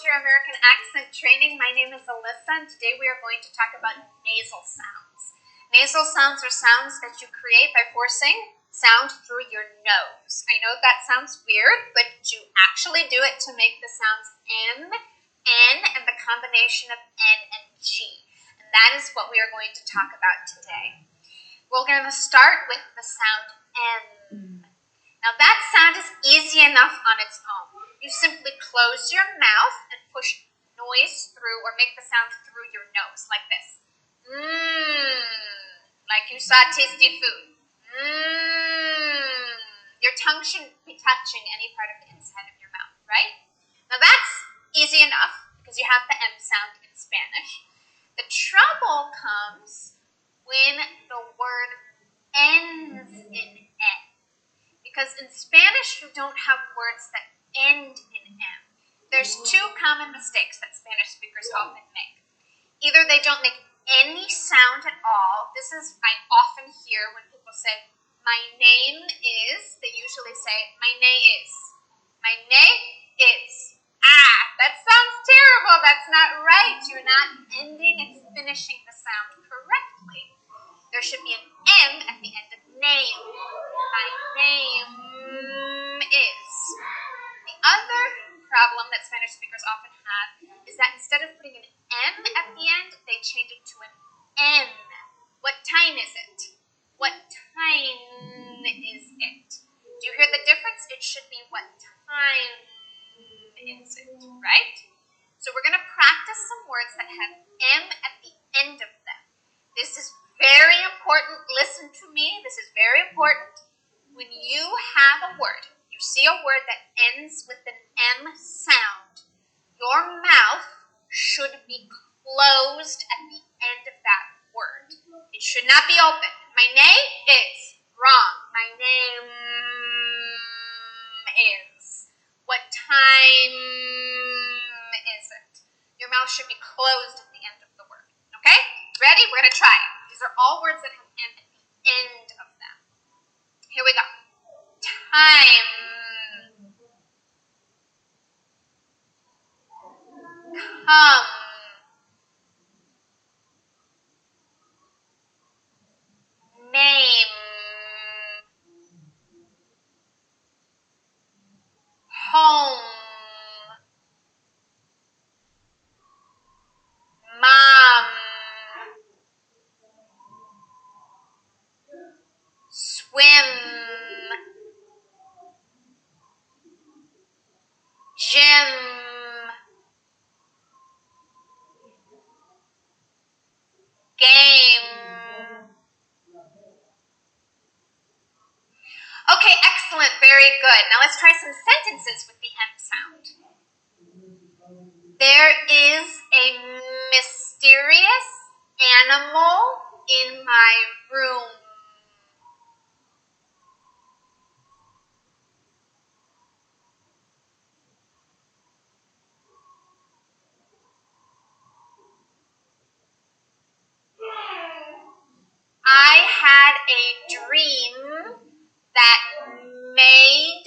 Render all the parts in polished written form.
Master American Accent Training. My name is Alyssa, and today we are going to talk about nasal sounds. Nasal sounds are sounds that you create by forcing sound through your nose. I know that sounds weird, but you actually do it to make the sounds M, N, and the combination of N and G. And that is what we are going to talk about today. We're going to start with the sound M. Now that sound is easy enough on its own. You simply close your mouth and push noise through or make the sound through your nose like this. Like you saw tasty food. Your tongue shouldn't be touching any part of the inside of your mouth, right? Now that's easy enough because you have the M sound in Spanish. The trouble comes when the word ends in N. Because in Spanish, you don't have words that end in M. There's two common mistakes that Spanish speakers often make. Either they don't make any sound at all. This is, I often hear when people say, my name is, they usually say, my name is. My name is. That sounds terrible. That's not right. You're not ending and finishing the sound correctly. There should be an M at the end of name. My name is. The other problem that Spanish speakers often have is that instead of putting an M at the end, they change it to an N. What time is it? What time is it? Do you hear the difference? It should be what time is it, right? So we're going to practice some words that have M at the end of them. This is very important. Listen to me. This is very important. When you have a word, you see a word that ends with an M sound, your mouth should be closed at the end of that word. It should not be open. My name is wrong. My name is. What time is it? Your mouth should be closed at the end of the word. Okay? Ready? We're going to try it. These are all words that have M at the end of them. Here we go. Time. Come. Name. Home. Mom. Swim. Gym. Game. Okay, excellent, very good. Now let's try some sentences with the M sound. There is a mysterious animal in my room. I had a dream that made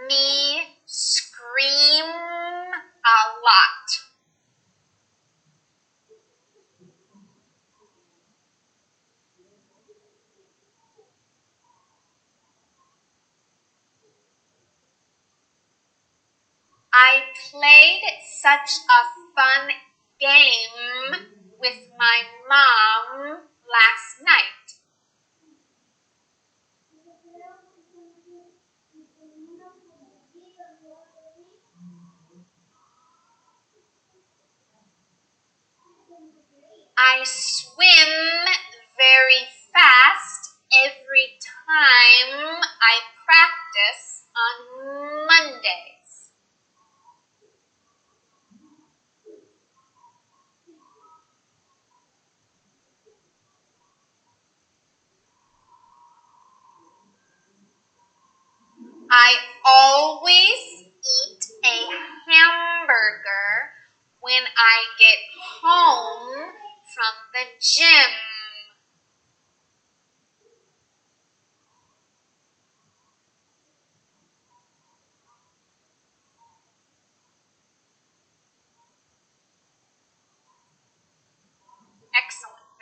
me scream a lot. I played such a fun game with my mom last night. I swim very fast every time I practice on Mondays. I always eat a hamburger when I get home from the gym.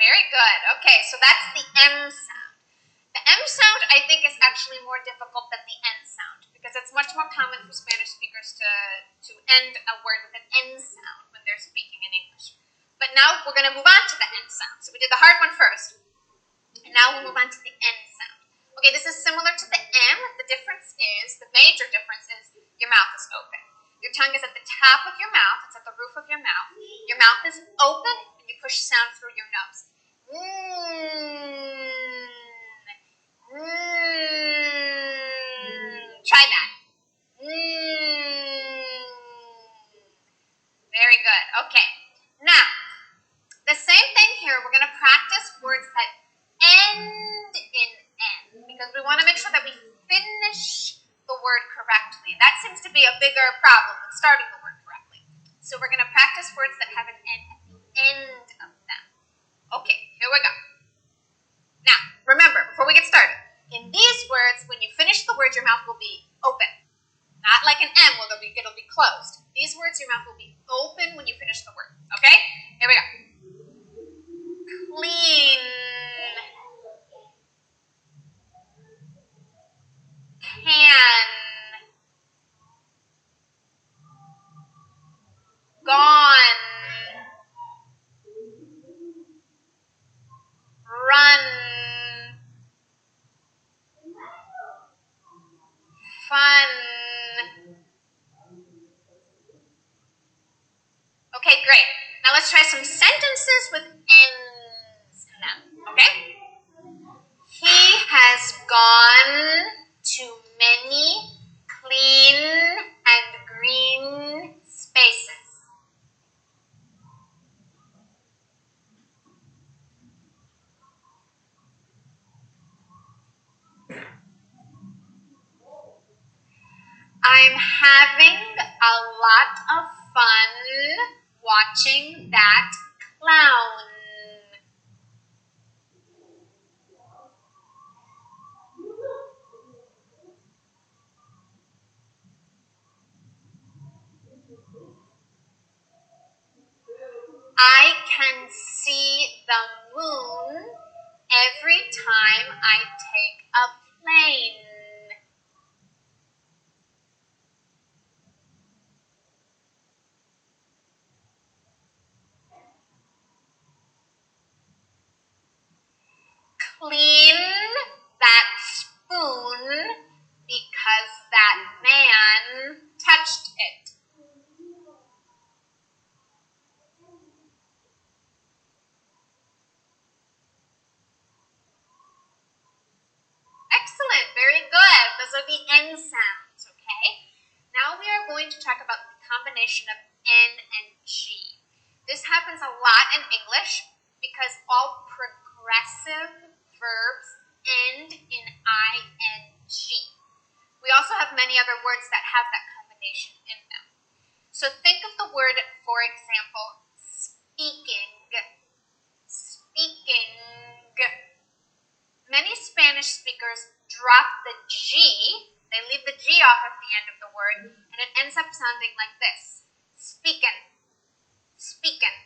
Very good. Okay, so that's the M sound. The M sound, I think, is actually more difficult than the N sound because it's much more common for Spanish speakers to end a word with an N sound when they're speaking in English. But now we're going to move on to the N sound. So we did the hard one first, and now we'll move on to the N sound. Okay, this is similar to the M. The difference is, the major difference is your mouth is open. Your tongue is at the top of your mouth. It's at the roof of your mouth. Your mouth is open, and you push sound through your nose. Try that. Very good. Okay. Now, the same thing here. We're going to practice words that end in N because we want to make sure that we finish the word correctly. That seems to be a bigger problem than starting the word correctly. So we're going to practice words that have an N at the end of them. Okay, here we go. Now, remember, before we get started, in these words, when you finish the word, your mouth will be open. Not like an M, where it'll be closed. These words, your mouth will be open when you finish the word. Okay? Here we go. Clean. Can. Gone. Run. Fun. Okay, great. Now let's try some sentences with N's in them, okay? He has gone to many clean and green spaces. I'm having a lot of fun watching that clown. I can see the moon every time I take a plane. Clean that spoon because that man touched it. Excellent, very good. Those are the N sounds, okay? Now we are going to talk about the combination of N and G. This happens a lot in English because all progressive verbs end in ing. We also have many other words that have that combination in them. So think of the word, for example, speaking. Speaking. Many Spanish speakers drop the G, they leave the G off at the end of the word, and it ends up sounding like this. Speakin'. Speakin'.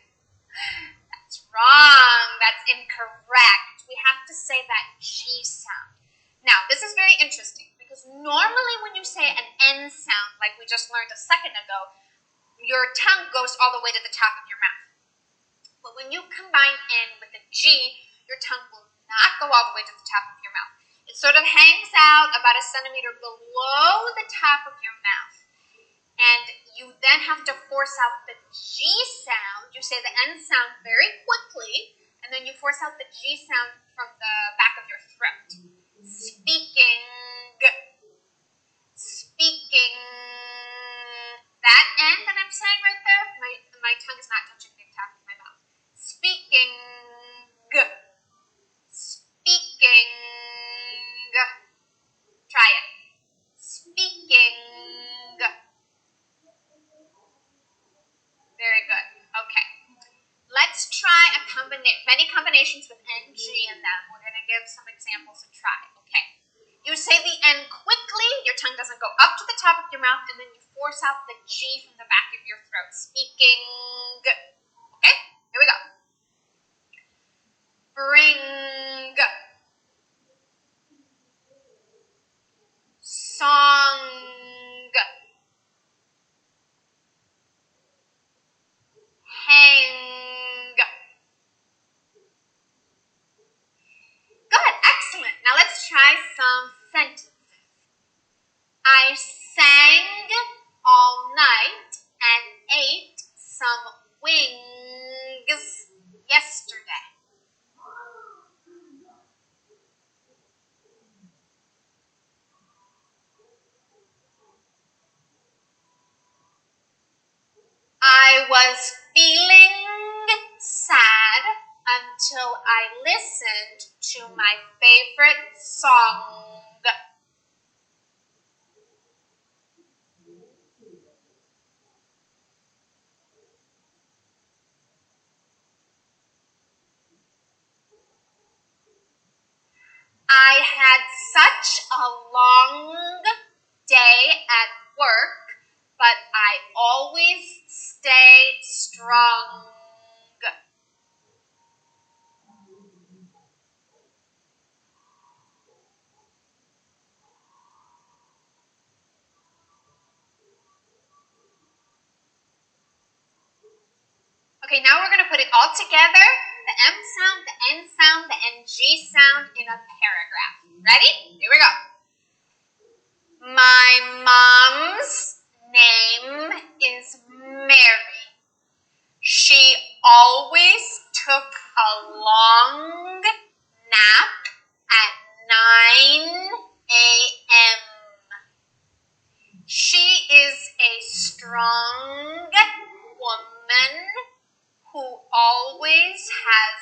That's wrong. That's incorrect. We have to say that G sound. Now, this is very interesting because normally when you say an N sound, like we just learned a second ago, your tongue goes all the way to the top of your mouth. But when you combine N with the G, your tongue will not go all the way to the top of your mouth. It sort of hangs out about a centimeter below the top of your mouth. And you then have to force out the G sound. You say the N sound very quickly, and then you force out the G sound from the back of your throat. Speaking. Speaking. That N that I'm saying right there, my tongue is not touching the top of my mouth. Speaking. Speaking. Try it. Speaking. Very good. Okay. Let's try many combinations with NG in them. We're going to give some examples and try. Okay. You say the N quickly, your tongue doesn't go up to the top of your mouth, and then you force out the G from the back of your throat. Speaking. Okay? Here we go. Bring. Song. Hang. Good, excellent. Now let's try some sentences. I sang all night and ate some wings yesterday. I was feeling sad until I listened to my favorite song. I had such a long day at work, but I always stay strong. Okay, now we're going to put it all together, the M sound, the N sound, the NG sound in a paragraph. Ready? Here we go. My mom's name is Mary. She always took a long nap at 9 a.m. She is a strong woman who always has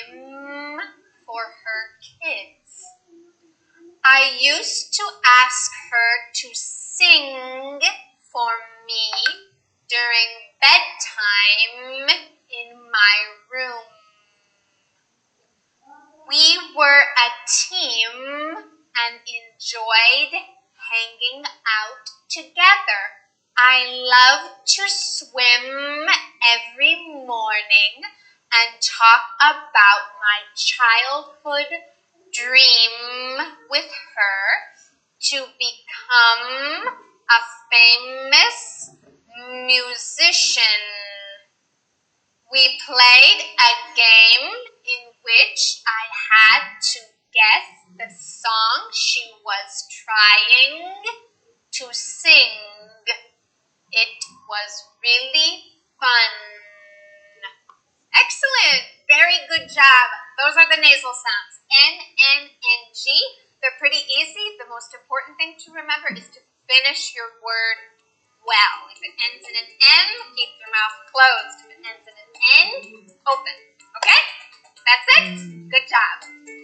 time for her kids. I used to ask her to sing for me during bedtime in my room. We were a team and enjoyed hanging out together. I love to swim every morning and talk about my childhood dream with her to become a famous musician. We played a game in which I had to guess the song she was trying to sing. It was really fun. Excellent. Very good job. Those are the nasal sounds. N, N, and G. They're pretty easy. The most important thing to remember is to finish your word well. If it ends in an M, keep your mouth closed. If it ends in an N, open. Okay? That's it. Good job.